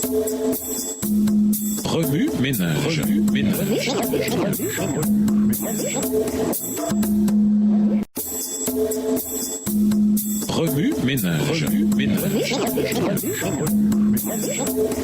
Remue ménage. Remue ménage.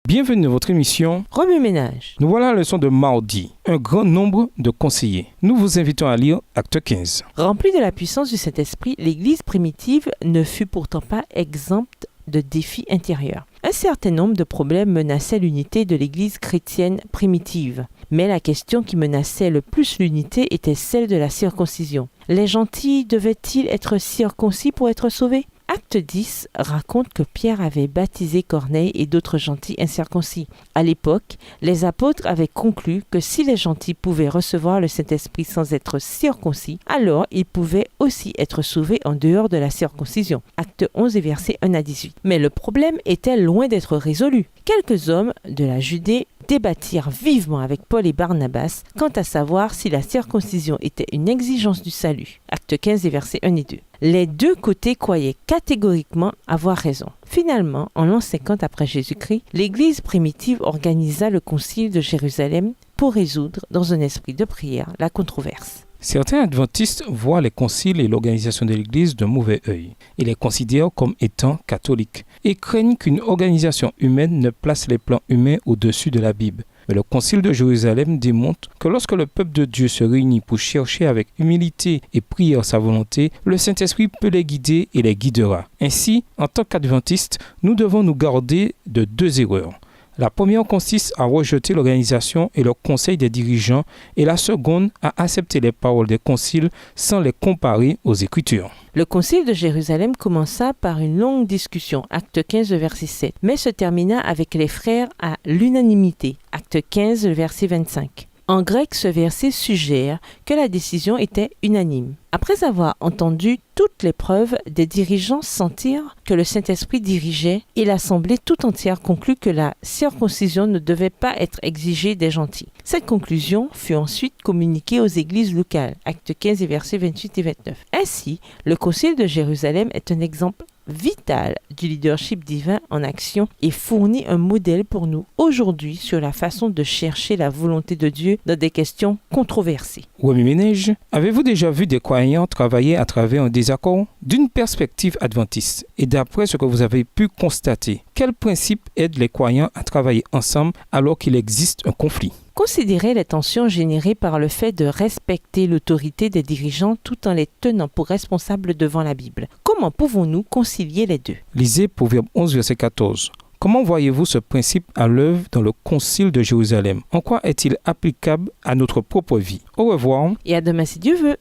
Bienvenue dans votre émission Remue ménage. Nous voilà à la leçon de mardi. Un grand nombre de conseillers. Nous vous invitons à lire Acte 15. Remplie de la puissance du Saint-Esprit, l'Église primitive ne fut pourtant pas exempte de défis intérieurs. Un certain nombre de problèmes menaçaient l'unité de l'Église chrétienne primitive. Mais la question qui menaçait le plus l'unité était celle de la circoncision. Les gentils devaient-ils être circoncis pour être sauvés ? Acte 10 raconte que Pierre avait baptisé Corneille et d'autres gentils incirconcis. À l'époque, les apôtres avaient conclu que si les gentils pouvaient recevoir le Saint-Esprit sans être circoncis, alors ils pouvaient aussi être sauvés en dehors de la circoncision. Acte 11 et versets 1 à 18. Mais le problème était loin d'être résolu. Quelques hommes de la Judée débattirent vivement avec Paul et Barnabas quant à savoir si la circoncision était une exigence du salut. Acte 15 et versets 1 et 2. Les deux côtés croyaient catégoriquement avoir raison. Finalement, en l'an 50 après Jésus-Christ, l'Église primitive organisa le concile de Jérusalem pour résoudre, dans un esprit de prière, la controverse. Certains adventistes voient les conciles et l'organisation de l'Église d'un mauvais œil. Ils les considèrent comme étant catholiques et craignent qu'une organisation humaine ne place les plans humains au-dessus de la Bible. Mais le concile de Jérusalem démontre que lorsque le peuple de Dieu se réunit pour chercher avec humilité et prière sa volonté, le Saint-Esprit peut les guider et les guidera. Ainsi, en tant qu'adventistes, nous devons nous garder de deux erreurs. La première consiste à rejeter l'organisation et le conseil des dirigeants et la seconde à accepter les paroles des conciles sans les comparer aux Écritures. Le concile de Jérusalem commença par une longue discussion, acte 15, verset 7, mais se termina avec les frères à l'unanimité, acte 15, verset 25. En grec, ce verset suggère que la décision était unanime. Après avoir entendu toutes les preuves, des dirigeants sentirent que le Saint-Esprit dirigeait et l'Assemblée tout entière conclut que la circoncision ne devait pas être exigée des gentils. Cette conclusion fut ensuite communiquée aux églises locales, acte 15 et versets 28 et 29. Ainsi, le concile de Jérusalem est un exemple vital du leadership divin en action et fournit un modèle pour nous aujourd'hui sur la façon de chercher la volonté de Dieu dans des questions controversées. Remue ménage, avez-vous déjà vu des croyants travailler à travers un désaccord? D'une perspective adventiste et d'après ce que vous avez pu constater, quel principe aide les croyants à travailler ensemble alors qu'il existe un conflit? Considérez les tensions générées par le fait de respecter l'autorité des dirigeants tout en les tenant pour responsables devant la Bible. Comment pouvons-nous concilier les deux? Lisez Proverbe 11, verset 14. Comment voyez-vous ce principe à l'œuvre dans le concile de Jérusalem? En quoi est-il applicable à notre propre vie? Au revoir. Et à demain si Dieu veut.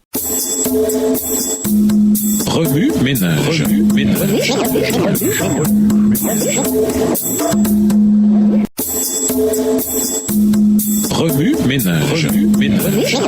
Remue ménage. Remue ménage.